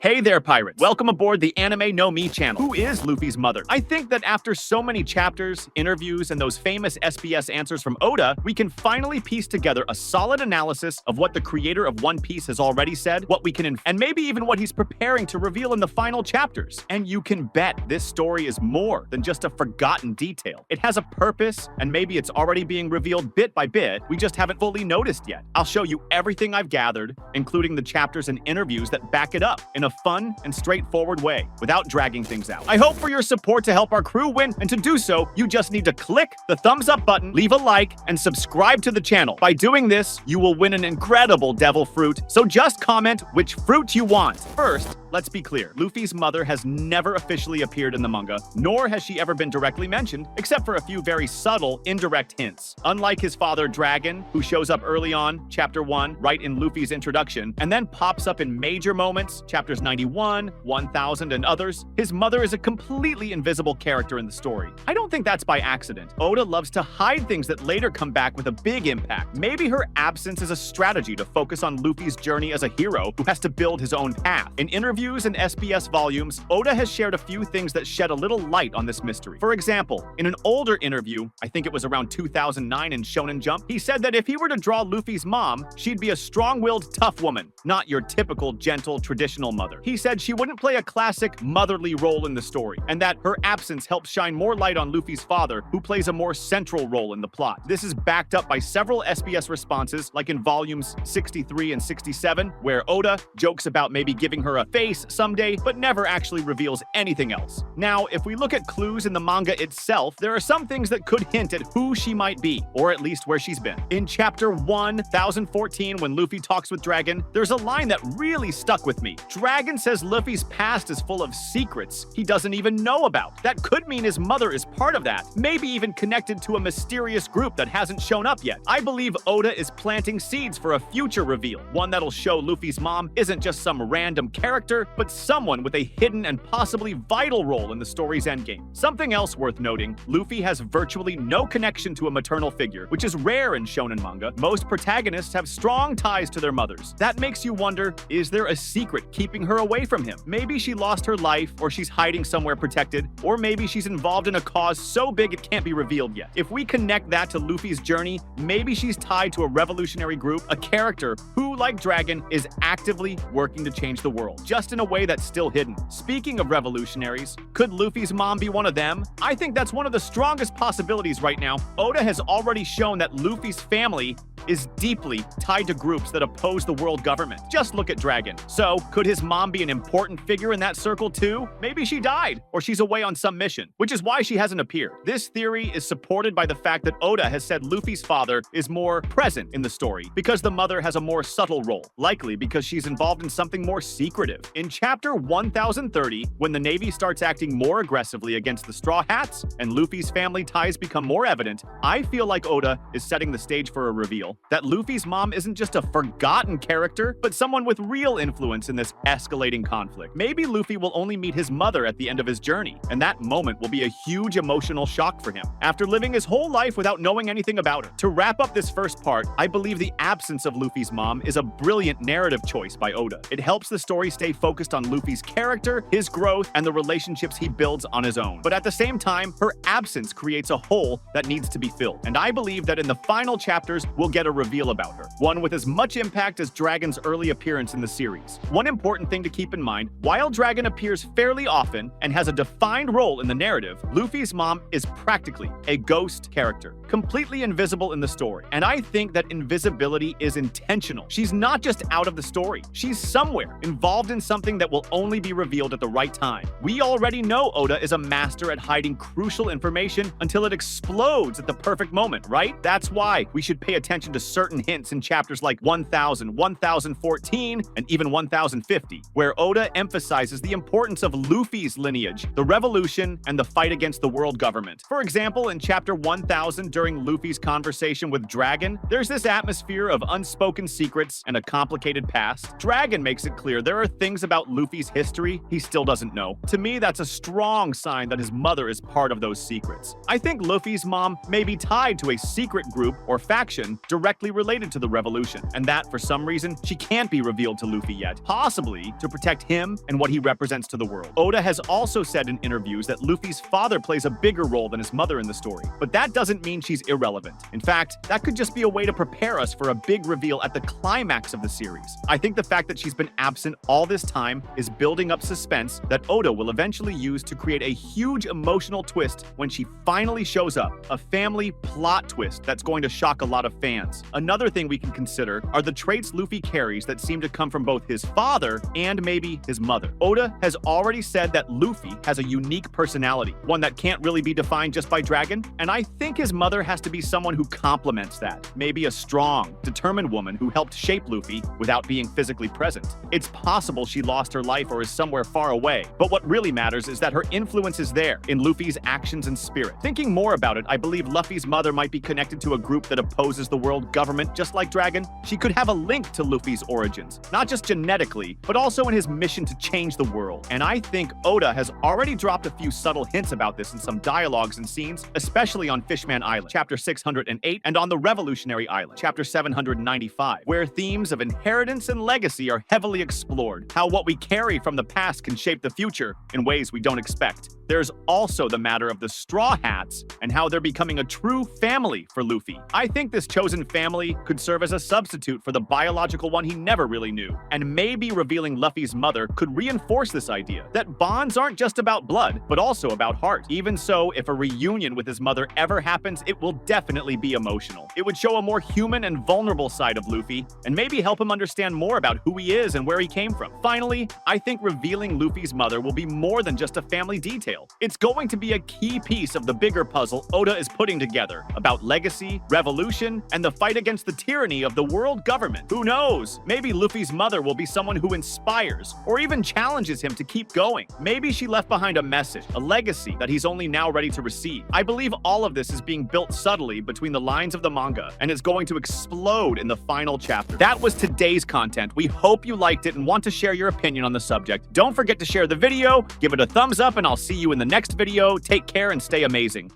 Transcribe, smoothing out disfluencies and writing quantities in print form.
Hey there, pirates! Welcome aboard the Anime No Mi channel. Who is Luffy's mother? I think that after so many chapters, interviews, and those famous SBS answers from Oda, we can finally piece together a solid analysis of what the creator of One Piece has already said, what we can and maybe even what he's preparing to reveal in the final chapters. And you can bet this story is more than just a forgotten detail. It has a purpose, and maybe it's already being revealed bit by bit. We just haven't fully noticed yet. I'll show you everything I've gathered, including the chapters and interviews that back it up in a fun and straightforward way, without dragging things out. I hope for your support to help our crew win, and to do so, you just need to click the thumbs up button, leave a like, and subscribe to the channel. By doing this, you will win an incredible devil fruit, so just comment which fruit you want. First, let's be clear. Luffy's mother has never officially appeared in the manga, nor has she ever been directly mentioned, except for a few very subtle, indirect hints. Unlike his father, Dragon, who shows up early on, Chapter 1, right in Luffy's introduction, and then pops up in major moments, Chapters 91, 1000, and others, his mother is a completely invisible character in the story. I don't think that's by accident. Oda loves to hide things that later come back with a big impact. Maybe her absence is a strategy to focus on Luffy's journey as a hero who has to build his own path. In interviews and SBS volumes, Oda has shared a few things that shed a little light on this mystery. For example, in an older interview, I think it was around 2009 in Shonen Jump, he said that if he were to draw Luffy's mom, she'd be a strong-willed, tough woman, not your typical, gentle, traditional mother. He said she wouldn't play a classic motherly role in the story, and that her absence helps shine more light on Luffy's father, who plays a more central role in the plot. This is backed up by several SBS responses, like in volumes 63 and 67, where Oda jokes about maybe giving her a face someday, but never actually reveals anything else. Now, if we look at clues in the manga itself, there are some things that could hint at who she might be, or at least where she's been. In Chapter 1014, when Luffy talks with Dragon, there's a line that really stuck with me. Dragon says Luffy's past is full of secrets he doesn't even know about. That could mean his mother is part of that, maybe even connected to a mysterious group that hasn't shown up yet. I believe Oda is planting seeds for a future reveal, one that'll show Luffy's mom isn't just some random character, but someone with a hidden and possibly vital role in the story's endgame. Something else worth noting, Luffy has virtually no connection to a maternal figure, which is rare in shonen manga. Most protagonists have strong ties to their mothers. That makes you wonder, is there a secret keeping her away from him? Maybe she lost her life, or she's hiding somewhere protected, or maybe she's involved in a cause so big it can't be revealed yet. If we connect that to Luffy's journey, maybe she's tied to a revolutionary group, a character who, like Dragon, is actively working to change the world, just in a way that's still hidden. Speaking of revolutionaries, could Luffy's mom be one of them? I think that's one of the strongest possibilities right now. Oda has already shown that Luffy's family is deeply tied to groups that oppose the world government. Just look at Dragon. So, could his mom be an important figure in that circle too? Maybe she died, or she's away on some mission, which is why she hasn't appeared. This theory is supported by the fact that Oda has said Luffy's father is more present in the story, because the mother has a more subtle role, likely because she's involved in something more secretive. In Chapter 1030, when the Navy starts acting more aggressively against the Straw Hats, and Luffy's family ties become more evident, I feel like Oda is setting the stage for a reveal that Luffy's mom isn't just a forgotten character, but someone with real influence in this escalating conflict. Maybe Luffy will only meet his mother at the end of his journey, and that moment will be a huge emotional shock for him, after living his whole life without knowing anything about her. To wrap up this first part, I believe the absence of Luffy's mom is a brilliant narrative choice by Oda. It helps the story stay focused on Luffy's character, his growth, and the relationships he builds on his own. But at the same time, her absence creates a hole that needs to be filled, and I believe that in the final chapters, we'll get a reveal about her, one with as much impact as Dragon's early appearance in the series. One important thing to keep in mind, while Dragon appears fairly often and has a defined role in the narrative, Luffy's mom is practically a ghost character, completely invisible in the story. And I think that invisibility is intentional. She's not just out of the story, she's somewhere involved in something that will only be revealed at the right time. We already know Oda is a master at hiding crucial information until it explodes at the perfect moment, right? That's why we should pay attention to certain hints in chapters like 1000, 1014, and even 1050, where Oda emphasizes the importance of Luffy's lineage, the revolution, and the fight against the world government. For example, in chapter 1000, during Luffy's conversation with Dragon, there's this atmosphere of unspoken secrets and a complicated past. Dragon makes it clear there are things about Luffy's history he still doesn't know. To me, that's a strong sign that his mother is part of those secrets. I think Luffy's mom may be tied to a secret group or faction directly directly related to the revolution, and that, for some reason, she can't be revealed to Luffy yet, possibly to protect him and what he represents to the world. Oda has also said in interviews that Luffy's father plays a bigger role than his mother in the story, but that doesn't mean she's irrelevant. In fact, that could just be a way to prepare us for a big reveal at the climax of the series. I think the fact that she's been absent all this time is building up suspense that Oda will eventually use to create a huge emotional twist when she finally shows up, a family plot twist that's going to shock a lot of fans. Another thing we can consider are the traits Luffy carries that seem to come from both his father and maybe his mother. Oda has already said that Luffy has a unique personality, one that can't really be defined just by dragon, and I think his mother has to be someone who complements that. Maybe a strong, determined woman who helped shape Luffy without being physically present. It's possible she lost her life or is somewhere far away, but what really matters is that her influence is there in Luffy's actions and spirit. Thinking more about it, I believe Luffy's mother might be connected to a group that opposes the world government just like Dragon. She could have a link to Luffy's origins, not just genetically, but also in his mission to change the world. And I think Oda has already dropped a few subtle hints about this in some dialogues and scenes, especially on Fishman Island, chapter 608, and on the Revolutionary Island, chapter 795, where themes of inheritance and legacy are heavily explored, how what we carry from the past can shape the future in ways we don't expect. There's also the matter of the Straw Hats and how they're becoming a true family for Luffy. I think this chosen family could serve as a substitute for the biological one he never really knew, and maybe revealing Luffy's mother could reinforce this idea that bonds aren't just about blood, but also about heart. Even so, if a reunion with his mother ever happens, it will definitely be emotional. It would show a more human and vulnerable side of Luffy, and maybe help him understand more about who he is and where he came from. Finally, I think revealing Luffy's mother will be more than just a family detail. It's going to be a key piece of the bigger puzzle Oda is putting together about legacy, revolution, and the fight against the tyranny of the world government. Who knows? Maybe Luffy's mother will be someone who inspires or even challenges him to keep going. Maybe she left behind a message, a legacy that he's only now ready to receive. I believe all of this is being built subtly between the lines of the manga and is going to explode in the final chapter. That was today's content. We hope you liked it and want to share your opinion on the subject. Don't forget to share the video, give it a thumbs up, and I'll see you in the next video. Take care and stay amazing.